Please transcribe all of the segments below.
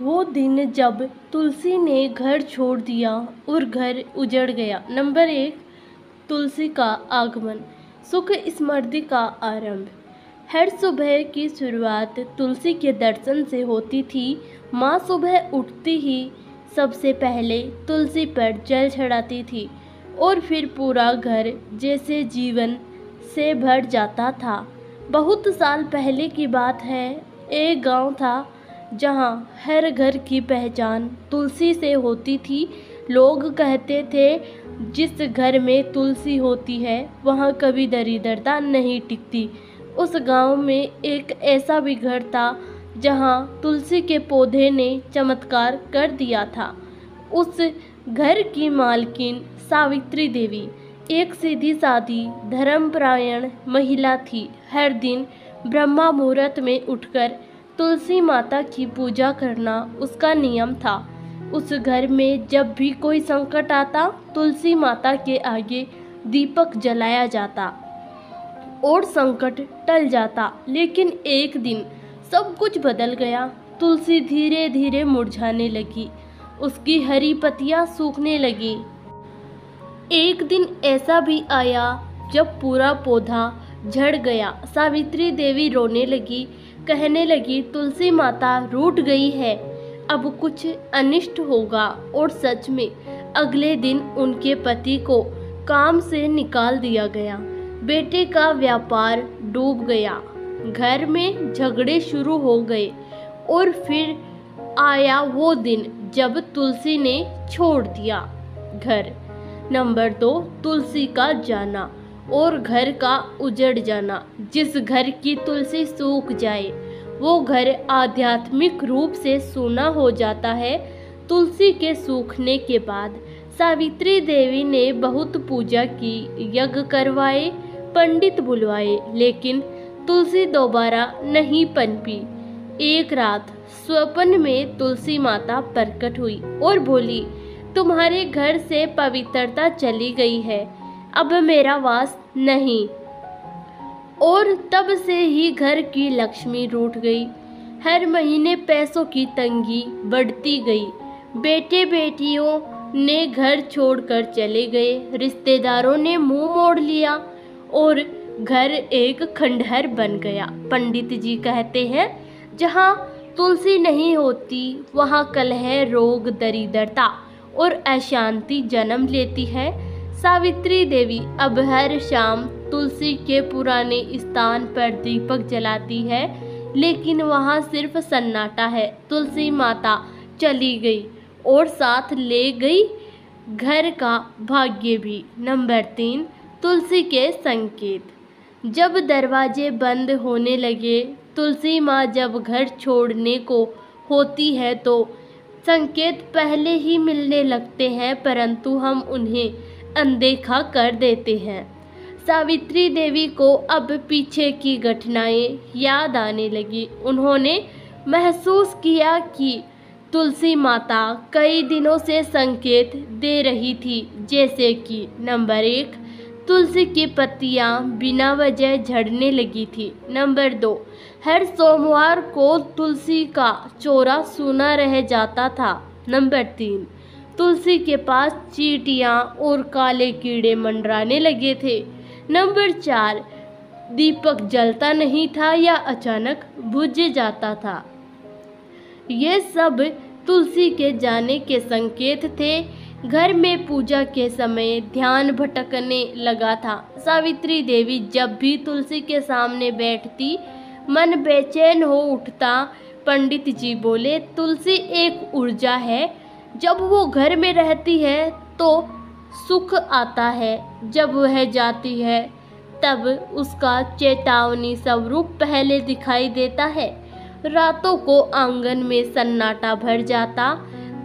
वो दिन जब तुलसी ने घर छोड़ दिया और घर उजड़ गया। नंबर 1, तुलसी का आगमन, सुख स्मृति का आरंभ। हर सुबह की शुरुआत तुलसी के दर्शन से होती थी। माँ सुबह उठती ही सबसे पहले तुलसी पर जल चढ़ाती थी और फिर पूरा घर जैसे जीवन से भर जाता था। बहुत साल पहले की बात है। एक गांव था जहां हर घर की पहचान तुलसी से होती थी। लोग कहते थे, जिस घर में तुलसी होती है वहां कभी दरिद्रता नहीं टिकती। उस गांव में एक ऐसा भी घर था जहां तुलसी के पौधे ने चमत्कार कर दिया था। उस घर की मालकिन सावित्री देवी एक सीधी सादी धर्मपरायण महिला थी। हर दिन ब्रह्मा मुहूर्त में उठकर तुलसी माता की पूजा करना उसका नियम था। उस घर में जब भी कोई संकट आता, तुलसी माता के आगे दीपक जलाया जाता और संकट टल जाता। लेकिन एक दिन सब कुछ बदल गया। तुलसी धीरे धीरे मुरझाने लगी, उसकी हरी पत्तियां सूखने लगी। एक दिन ऐसा भी आया जब पूरा पौधा झड़ गया। सावित्री देवी रोने लगी, कहने लगी, तुलसी माता रूठ गई है, अब कुछ अनिष्ट होगा। और सच में अगले दिन उनके पति को काम से निकाल दिया गया। बेटे का व्यापार डूब गया, घर में झगड़े शुरू हो गए और फिर आया वो दिन जब तुलसी ने छोड़ दिया घर। नंबर 2, तुलसी का जाना और घर का उजड़ जाना। जिस घर की तुलसी सूख जाए वो घर आध्यात्मिक रूप से सूना हो जाता है। तुलसी के सूखने के बाद सावित्री देवी ने बहुत पूजा की, यज्ञ करवाए, पंडित बुलवाए, लेकिन तुलसी दोबारा नहीं पनपी। एक रात स्वप्न में तुलसी माता प्रकट हुई और बोली, तुम्हारे घर से पवित्रता चली गई है, अब मेरा वास नहीं। और तब से ही घर की लक्ष्मी रूठ गई। हर महीने पैसों की तंगी बढ़ती गई। बेटे बेटियों ने घर छोड़कर चले गए, रिश्तेदारों ने मुंह मोड़ लिया और घर एक खंडहर बन गया। पंडित जी कहते हैं, जहाँ तुलसी नहीं होती वहाँ कलह, रोग, दरिद्रता और अशांति जन्म लेती है। सावित्री देवी अब हर शाम तुलसी के पुराने स्थान पर दीपक जलाती है, लेकिन वहाँ सिर्फ सन्नाटा है। तुलसी माता चली गई और साथ ले गई घर का भाग्य भी। नंबर 3, तुलसी के संकेत। जब दरवाजे बंद होने लगे, तुलसी माँ जब घर छोड़ने को होती है तो संकेत पहले ही मिलने लगते हैं, परंतु हम उन्हें अनदेखा कर देते हैं। सावित्री देवी को अब पीछे की घटनाएं याद आने लगी। उन्होंने महसूस किया कि तुलसी माता कई दिनों से संकेत दे रही थी, जैसे कि नंबर 1, तुलसी की पत्तियां बिना वजह झड़ने लगी थी। नंबर 2, हर सोमवार को तुलसी का चौरा सूना रह जाता था। नंबर 3, तुलसी के पास चींटियां और काले कीड़े मंडराने लगे थे। नंबर 4, दीपक जलता नहीं था या अचानक बुझ जाता था। ये सब तुलसी के जाने के संकेत थे। घर में पूजा के समय ध्यान भटकने लगा था। सावित्री देवी जब भी तुलसी के सामने बैठती, मन बेचैन हो उठता। पंडित जी बोले, तुलसी एक ऊर्जा है, जब वो घर में रहती है तो सुख आता है, जब वह जाती है तब उसका चेतावनी स्वरूप पहले दिखाई देता है। रातों को आंगन में सन्नाटा भर जाता।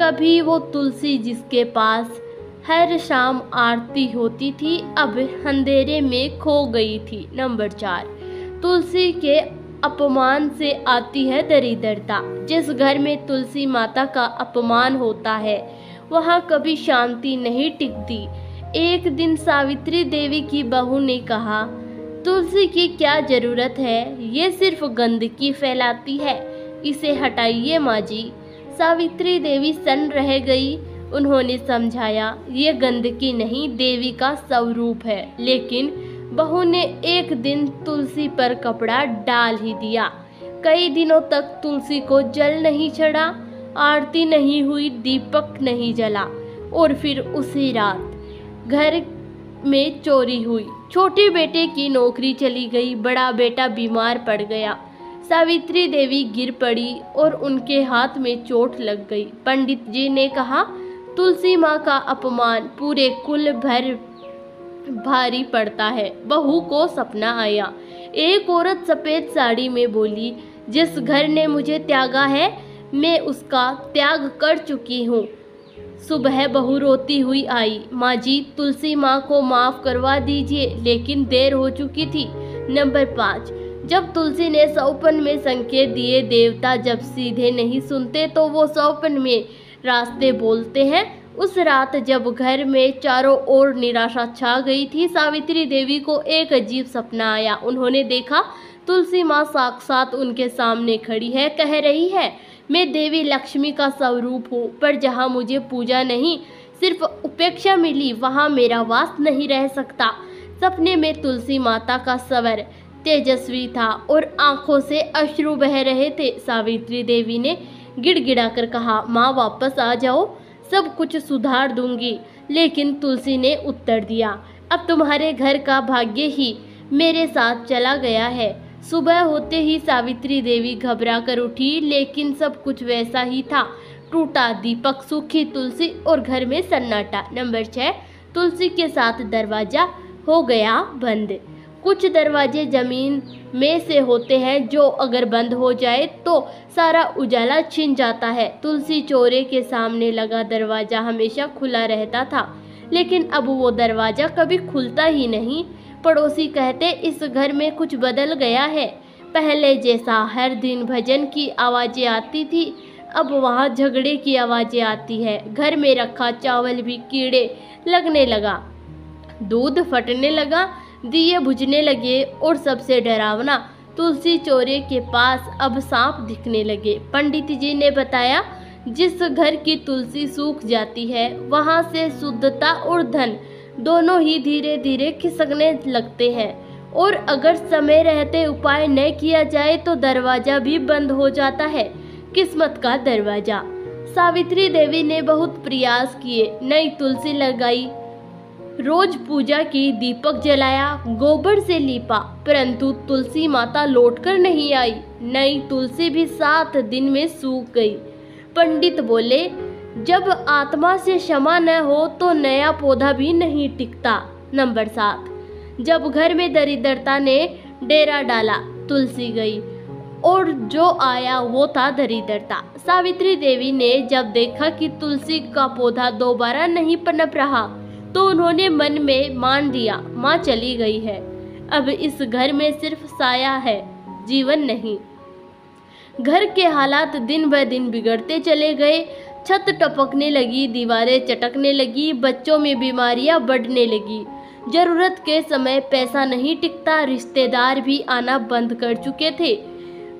कभी वो तुलसी जिसके पास हर शाम आरती होती थी, अब अंधेरे में खो गई थी। नंबर 4, तुलसी के अपमान से आती है दरिद्रता। जिस घर में तुलसी माता का अपमान होता है वहाँ कभी शांति नहीं टिकती। एक दिन सावित्री देवी की बहू ने कहा, तुलसी की क्या जरूरत है, ये सिर्फ गंदगी फैलाती है, इसे हटाइए माँ जी। सावित्री देवी सन्न रह गई। उन्होंने समझाया, ये गंदगी नहीं, देवी का स्वरूप है। लेकिन बहू ने एक दिन तुलसी पर कपड़ा डाल ही दिया। कई दिनों तक तुलसी को जल नहीं चढ़ा, आरती नहीं हुई, दीपक नहीं जला। और फिर उसी रात घर में चोरी हुई। छोटे बेटे की नौकरी चली गई, बड़ा बेटा बीमार पड़ गया। सावित्री देवी गिर पड़ी और उनके हाथ में चोट लग गई। पंडित जी ने कहा, तुलसी माँ का अपमान पूरे कुल भर भारी पड़ता है। बहू को सपना आया। एक औरत सफेद साड़ी में बोली, जिस घर ने मुझे त्यागा है, मैं उसका त्याग कर चुकी हूँ। सुबह बहू रोती हुई आई, माँ जी, तुलसी माँ को माफ करवा दीजिए, लेकिन देर हो चुकी थी। नंबर 5, जब तुलसी ने सौपन में संकेत दिए, देवता जब सीधे नहीं सुनते तो वो सौपन में रास्ते बोलते हैं। उस रात जब घर में चारों ओर निराशा छा गई थी, सावित्री देवी को एक अजीब सपना आया। उन्होंने देखा तुलसी माँ साक्षात उनके सामने खड़ी है, कह रही है, मैं देवी लक्ष्मी का स्वरूप हूँ, पर जहाँ मुझे पूजा नहीं सिर्फ उपेक्षा मिली, वहाँ मेरा वास नहीं रह सकता। सपने में तुलसी माता का स्वर तेजस्वी था और आंखों से अश्रु बह रहे थे। सावित्री देवी ने गिड़गिड़ाकर कहा, माँ वापस आ जाओ, सब कुछ सुधार दूंगी। लेकिन तुलसी ने उत्तर दिया, अब तुम्हारे घर का भाग्य ही मेरे साथ चला गया है। सुबह होते ही सावित्री देवी घबरा कर उठी, लेकिन सब कुछ वैसा ही था। टूटा दीपक, सूखी तुलसी और घर में सन्नाटा। नंबर 6, तुलसी के साथ दरवाजा हो गया बंद। कुछ दरवाजे जमीन में से होते हैं जो अगर बंद हो जाए तो सारा उजाला छिन जाता है। तुलसी चौरे के सामने लगा दरवाजा हमेशा खुला रहता था, लेकिन अब वो दरवाजा कभी खुलता ही नहीं। पड़ोसी कहते, इस घर में कुछ बदल गया है। पहले जैसा हर दिन भजन की आवाज़ें आती थी, अब वहाँ झगड़े की आवाज़ें आती है। घर में रखा चावल भी कीड़े लगने लगा, दूध फटने लगा, दिए बुझने लगे और सबसे डरावना, तुलसी चौरे के पास अब सांप दिखने लगे। पंडित जी ने बताया, जिस घर की तुलसी सूख जाती है, वहाँ से शुद्धता और धन दोनों ही धीरे धीरे खिसकने लगते हैं, और अगर समय रहते उपाय न किया जाए तो दरवाजा भी बंद हो जाता है। किस्मत का दरवाजा। सावित्री देवी ने बहुत प्रयास किए, नई तुलसी लगाई, रोज पूजा की, दीपक जलाया, गोबर से लीपा, परंतु तुलसी माता लौटकर नहीं आई। नई तुलसी भी 7 दिन में सूख गई। पंडित बोले, जब आत्मा से क्षमा न हो तो नया पौधा भी नहीं टिकता। नंबर 7, जब घर में दरिद्रता ने डेरा डाला, तुलसी गई और जो आया वो था दरिद्रता। सावित्री देवी ने जब देखा कि तुलसी का पौधा दोबारा नहीं पनप रहा, तो उन्होंने मन में मान लिया, माँ चली गई है, अब इस घर में सिर्फ साया है, जीवन नहीं। घर के हालात दिन ब दिन बिगड़ते चले गए। छत टपकने लगी, दीवारें चटकने लगी, बच्चों में बीमारियां बढ़ने लगी। जरूरत के समय पैसा नहीं टिकता, रिश्तेदार भी आना बंद कर चुके थे।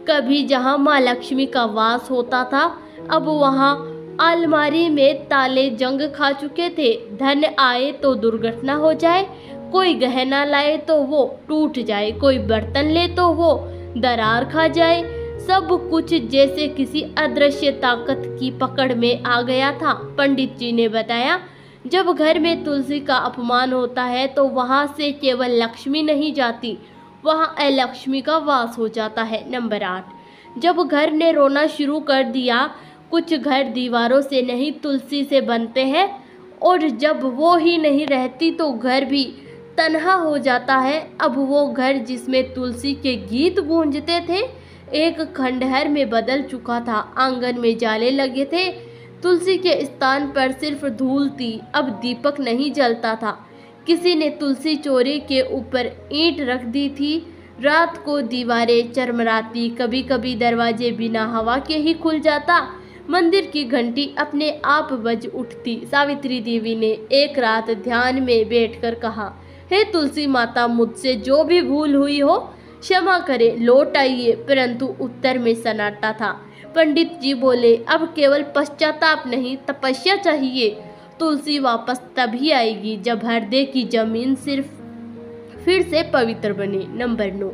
कभी जहां माँ लक्ष्मी का वास होता था, अब वहां अलमारी में ताले जंग खा चुके थे। धन आए तो दुर्घटना हो जाए, कोई गहना लाए तो वो टूट जाए, कोई बर्तन ले तो वो दरार खा जाए। सब कुछ जैसे किसी अदृश्य ताकत की पकड़ में आ गया था। पंडित जी ने बताया, जब घर में तुलसी का अपमान होता है तो वहाँ से केवल लक्ष्मी नहीं जाती, वहाँ अलक्ष्मी का वास हो जाता है। नंबर 8, जब घर ने रोना शुरू कर दिया, कुछ घर दीवारों से नहीं तुलसी से बनते हैं, और जब वो ही नहीं रहती तो घर भी तन्हा हो जाता है। अब वो घर जिसमें तुलसी के गीत गूंजते थे, एक खंडहर में बदल चुका था। आंगन में जाले लगे थे, तुलसी के स्थान पर सिर्फ धूल थी, अब दीपक नहीं जलता था। किसी ने तुलसी चौरे के ऊपर ईंट रख दी थी। रात को दीवारें चरमराती, कभी कभी दरवाजे बिना हवा के ही खुल जाता। मंदिर की घंटी अपने आप बज उठती। सावित्री देवी ने एक रात ध्यान में बैठकर कहा, हे तुलसी माता, मुझसे जो भी भूल हुई हो क्षमा करे, लौट आइए। परंतु उत्तर में सन्नाटा था। पंडित जी बोले, अब केवल पश्चाताप नहीं तपस्या चाहिए। तुलसी वापस तभी आएगी जब हृदय की जमीन सिर्फ फिर से पवित्र बने। नंबर 9,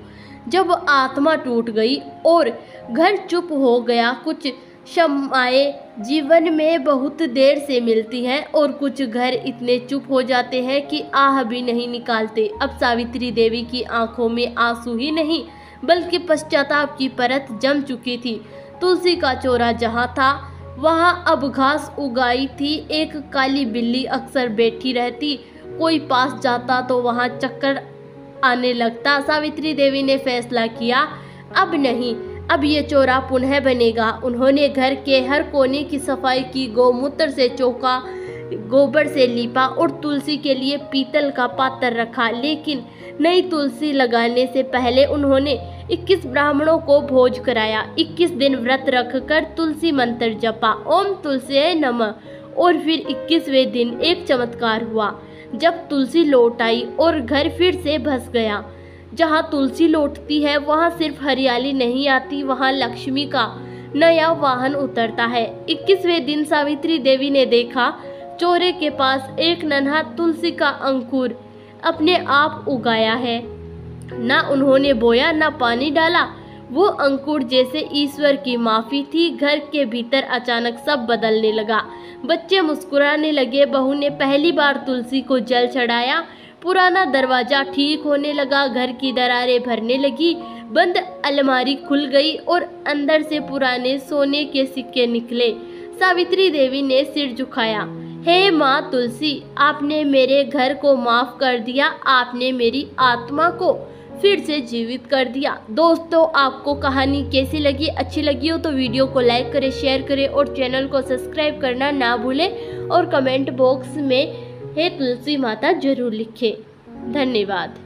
जब आत्मा टूट गई और घर चुप हो गया। कुछ क्षमाएं जीवन में बहुत देर से मिलती हैं और कुछ घर इतने चुप हो जाते हैं कि आह भी नहीं निकालते। अब सावित्री देवी की आंखों में आंसू ही नहीं बल्कि पश्चाताप की परत जम चुकी थी। तुलसी का चौरा जहाँ था वहाँ अब घास उगाई थी। एक काली बिल्ली अक्सर बैठी रहती, कोई पास जाता तो वहाँ चक्कर आने लगता। सावित्री देवी ने फैसला किया, अब नहीं, अब ये चौरा पुनः बनेगा। उन्होंने घर के हर कोने की सफाई की, गौमूत्र से चौका गोबर से लीपा और तुलसी के लिए पीतल का पात्र रखा। लेकिन नई तुलसी लगाने से पहले उन्होंने 21 ब्राह्मणों को भोज कराया। 21 दिन व्रत रखकर तुलसी मंत्र जपा, ओम तुलसी नमः। और फिर 21वें दिन एक चमत्कार हुआ जब तुलसी लौट आई और घर फिर से भस गया। जहाँ तुलसी लौटती है वहाँ सिर्फ हरियाली नहीं आती, वहाँ लक्ष्मी का नया वाहन उतरता है। 21वें दिन सावित्री देवी ने देखा चौरे के पास एक नन्हा तुलसी का अंकुर अपने आप उगाया है। ना उन्होंने बोया ना पानी डाला, वो अंकुर जैसे ईश्वर की माफी थी। घर के भीतर अचानक सब बदलने लगा। बच्चे मुस्कुराने लगे, बहू ने पहली बार तुलसी को जल चढ़ाया, पुराना दरवाजा ठीक होने लगा, घर की दरारें भरने लगी, बंद अलमारी खुल गई और अंदर से पुराने सोने के सिक्के निकले। सावित्री देवी ने सिर झुकाया, हे माँ तुलसी, आपने मेरे घर को माफ कर दिया, आपने मेरी आत्मा को फिर से जीवित कर दिया। दोस्तों, आपको कहानी कैसी लगी? अच्छी लगी हो तो वीडियो को लाइक करें, शेयर करें और चैनल को सब्सक्राइब करना ना भूलें और कमेंट बॉक्स में हे तुलसी माता जरूर लिखें। धन्यवाद।